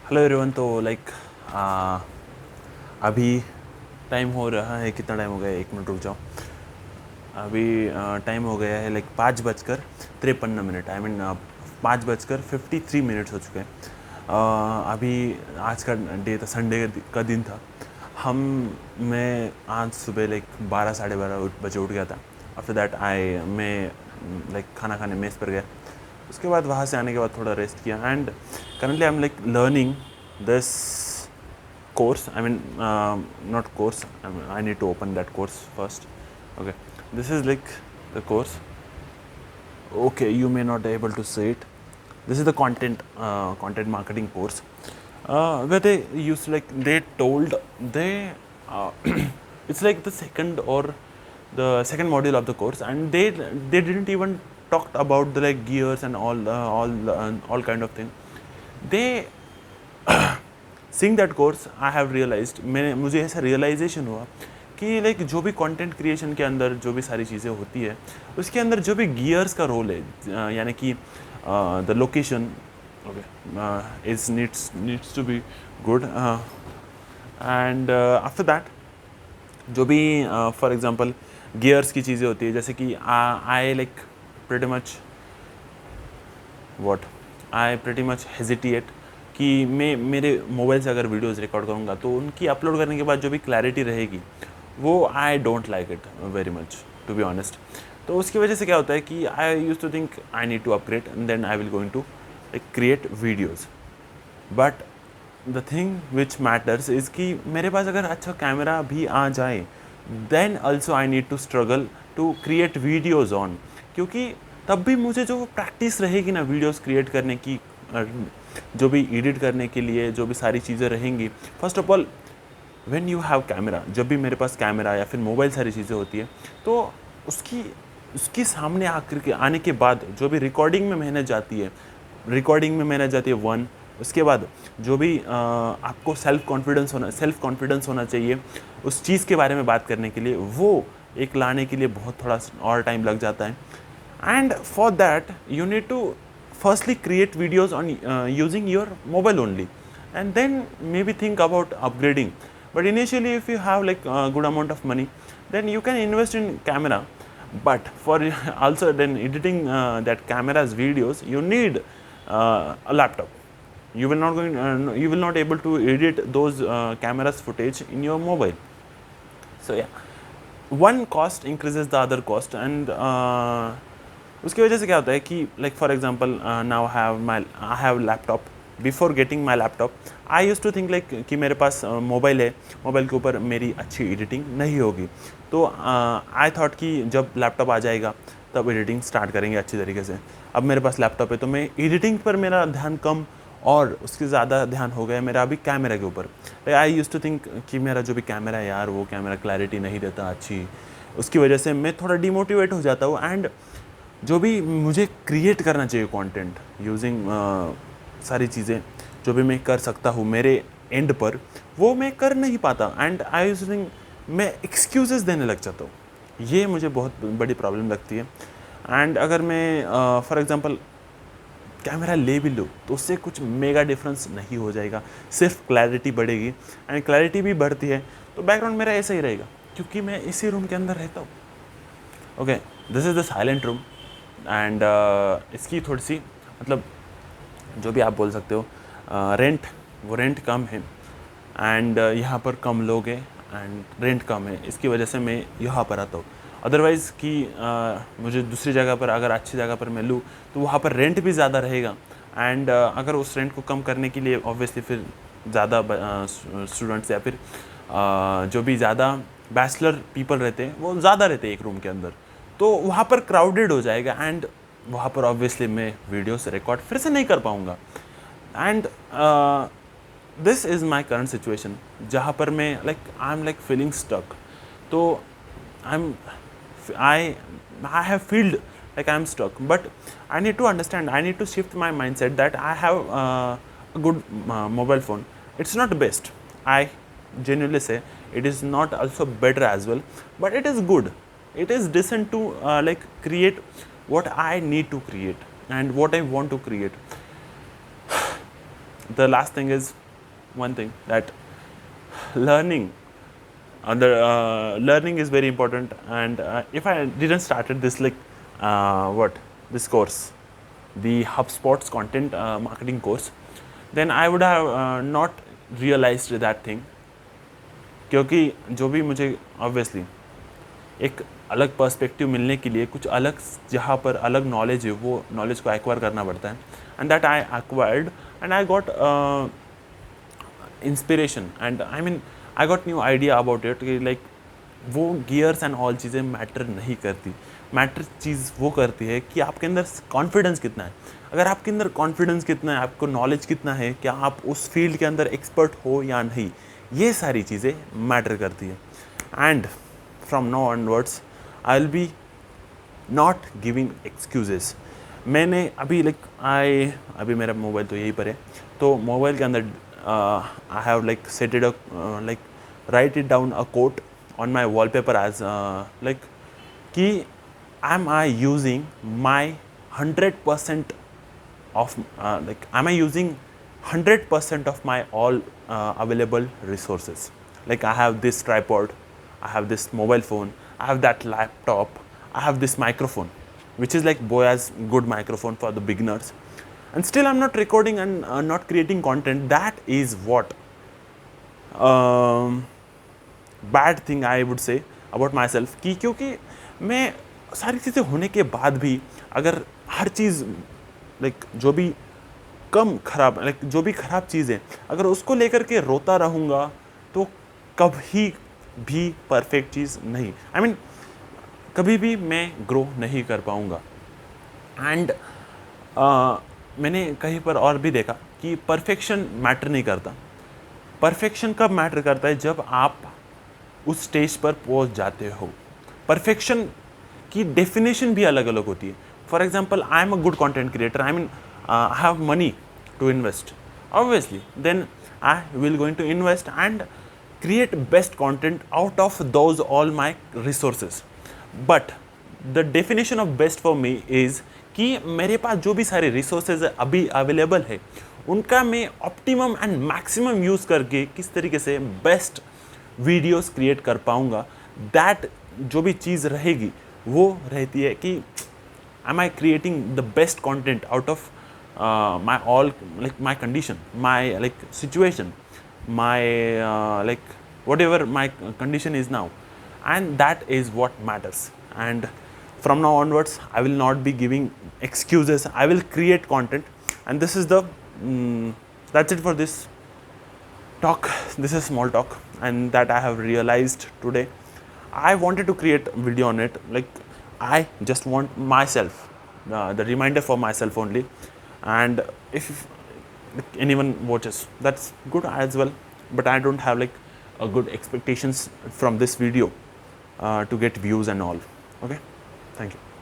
Hello everyone. तो अभी time हो रहा है, कितना टाइम हो गया है? 1 मिनट रुक जाओ। अभी टाइम हो गया है 5:53 आई मीन 5:53 हो चुके हैं। अभी आज का डे था, संडे का दिन था। मैं आज सुबह 12 साढ़े 12 बजे उठ गया था। आफ्टर दैट मैं खाना खाने मेस पर गया। उसके बाद वहाँ से आने के बाद थोड़ा रेस्ट किया and currently I'm learning this course. I mean, not course. I need to open that course first. Okay, this is the course. Okay, you may not be able to see it. This is the content marketing course. Where they used they told they it's like the second or the second module of the course, and they didn't even talked about the gears and all kind of thing. They seeing that course I have realised, मुझे ऐसा realisation हुआ कि जो भी content creation के अंदर जो भी सारी चीज़ें होती है उसके अंदर जो भी गियर्स का रोल है, यानी कि the location is needs to be good and after that जो भी फॉर एग्जांपल गियर्स की चीज़ें होती है, जैसे कि आई प्रेटी मच हेजिटेट कि मैं मेरे मोबाइल से अगर वीडियोस रिकॉर्ड करूँगा तो उनकी अपलोड करने के बाद जो भी क्लैरिटी रहेगी वो I don't like it very much, to be honest. तो उसकी वजह से क्या होता है कि I use to think I need to upgrade and then I will going to create videos. But the thing which matters is कि मेरे पास अगर अच्छा कैमरा भी आ जाए then also I need to struggle to create videos on, क्योंकि तब भी मुझे जो प्रैक्टिस रहेगी ना वीडियोज़ क्रिएट करने की, जो भी एडिट करने के लिए जो भी सारी चीज़ें रहेंगी। First of all when you have camera, जब भी मेरे पास कैमरा या फिर मोबाइल सारी चीज़ें होती है तो उसकी सामने आने के बाद जो भी रिकॉर्डिंग में मेहनत जाती है वन, उसके बाद जो भी आपको सेल्फ कॉन्फिडेंस होना चाहिए उस चीज़ के बारे में बात करने के लिए, वो एक लाने के लिए बहुत थोड़ा और टाइम लग जाता है। And for that you need to firstly create videos on using your mobile only, and then maybe think about upgrading. But initially if you have good amount of money, then you can invest in camera. But for also then editing that camera's videos, you need a laptop. You will not able to edit those cameras footage in your mobile. So yeah, one cost increases the other cost, and उसकी वजह से क्या होता है कि for example now I have laptop. Before getting my laptop I use to think कि मेरे पास mobile है, मोबाइल के ऊपर मेरी अच्छी एडिटिंग नहीं होगी। तो आई थॉट कि जब लैपटॉप आ जाएगा तब एडिटिंग स्टार्ट करेंगे अच्छी तरीके से। अब मेरे पास लैपटॉप है तो मैं एडिटिंग पर मेरा ध्यान कम और उसके ज़्यादा ध्यान हो गया मेरा अभी कैमरा के ऊपर। आई यूज टू थिंक कि मेरा जो भी कैमरा है यार, वो कैमरा क्लैरिटी नहीं देता अच्छी, उसकी वजह से मैं थोड़ा डिमोटिवेट हो जाता हूँ। एंड जो भी मुझे क्रिएट करना चाहिए कंटेंट यूजिंग सारी चीज़ें जो भी मैं कर सकता हूँ मेरे एंड पर, वो मैं कर नहीं पाता। एंड आई यूज थिंक मैं एक्सक्यूजेस देने लग जाता हूँ। ये मुझे बहुत बड़ी प्रॉब्लम लगती है। एंड अगर मैं फॉर एग्जांपल कैमरा ले भी लूँ तो उससे कुछ मेगा डिफरेंस नहीं हो जाएगा, सिर्फ क्लैरिटी बढ़ेगी। एंड क्लैरिटी भी बढ़ती है तो बैकग्राउंड मेरा ऐसा ही रहेगा, क्योंकि मैं इसी रूम के अंदर रहता हूँ। Okay, this is the silent room. And इसकी थोड़ी सी जो भी आप बोल सकते हो रेंट कम है। एंड यहाँ पर कम लोग हैं एंड रेंट कम है, इसकी वजह से मैं यहाँ पर आता हूँ। अदरवाइज़ कि मुझे दूसरी जगह पर अगर अच्छी जगह पर मैं लूँ तो वहाँ पर रेंट भी ज़्यादा रहेगा। एंड अगर उस रेंट को कम करने के लिए ऑब्वियसली फिर ज़्यादा स्टूडेंट्स या फिर जो भी ज़्यादा बैचलर पीपल रहते हैं वो ज़्यादा रहते हैं एक रूम के अंदर, तो वहाँ पर क्राउडेड हो जाएगा। एंड वहाँ पर ऑब्वियसली मैं वीडियोस रिकॉर्ड फिर से नहीं कर पाऊँगा। And this is my current situation, जहाँ पर मैं आई एम फीलिंग स्टक। तो I have field I am stuck, but I need to understand, I need to shift my mindset that I have a good mobile phone. It's not best, I genuinely say. It is not also better as well, but it is good. It is decent to create what I need to create and what I want to create. the last thing is one thing that learning learning is very important. And if I didn't started this like this course, the HubSpot's content marketing course, then I would have not realized that thing. क्योंकि जो भी मुझे obviously एक अलग perspective मिलने के लिए कुछ अलग जहाँ पर अलग नॉलेज है वो नॉलेज को एक्वायर करना पड़ता है, and that I acquired and I got inspiration and I mean I got new idea about it कि लाइक वो गियर्स एंड ऑल चीज़ें मैटर नहीं करती. मैटर चीज़ वो करती है कि आपके अंदर कॉन्फिडेंस कितना है. अगर आपके अंदर कॉन्फिडेंस कितना है, आपको नॉलेज कितना है, क्या आप उस फील्ड के अंदर एक्सपर्ट हो या नहीं, ये सारी चीज़ें मैटर करती है. And from now onwards I will be not giving excuses. मैंने अभी अभी मेरा मोबाइल तो यहीं पर है, तो मोबाइल के अंदर I have like set it like write it down a quote on my wallpaper as कि am I using my 100% of am I using 100% of my all available resources. Like I have this tripod, I have this mobile phone, I have that laptop, I have this microphone which is like Boya's good microphone for the beginners, and still I'm not recording and not creating content. That is what bad thing I would say about my self. कि क्योंकि मैं सारी चीज़ें होने के बाद भी अगर हर चीज़ लाइक जो भी जो भी ख़राब चीज़ें अगर उसको लेकर के रोता रहूँगा तो कभी भी परफेक्ट चीज़ नहीं, आई मीन कभी भी मैं ग्रो नहीं कर पाऊँगा. एंड मैंने कहीं पर और भी देखा कि परफेक्शन मैटर नहीं करता. परफेक्शन कब मैटर करता है? जब आप उस स्टेज पर पहुंच जाते हो. परफेक्शन की डेफिनेशन भी अलग अलग होती है. For example, I am a good content creator, I mean I have money to invest, obviously then I will going to invest and create best content out of those all my resources. But the definition of best for me is कि मेरे पास जो भी सारे resources अभी available है उनका मैं optimum and maximum use करके किस तरीके से बेस्ट वीडियोस क्रिएट कर पाऊँगा. दैट जो भी चीज़ रहेगी वो रहती है कि am I creating the best content out of my all like my condition, my like situation, my like whatever my condition is now, and that is what matters. And from now onwards I will not be giving excuses. I will create content, and this is the that's it for this talk. This is small talk, and that I have realized today. I wanted to create a video on it. Like I just want myself, the reminder for myself only. And if anyone watches, that's good as well. But I don't have like a good expectations from this video to get views and all. Okay. Thank you.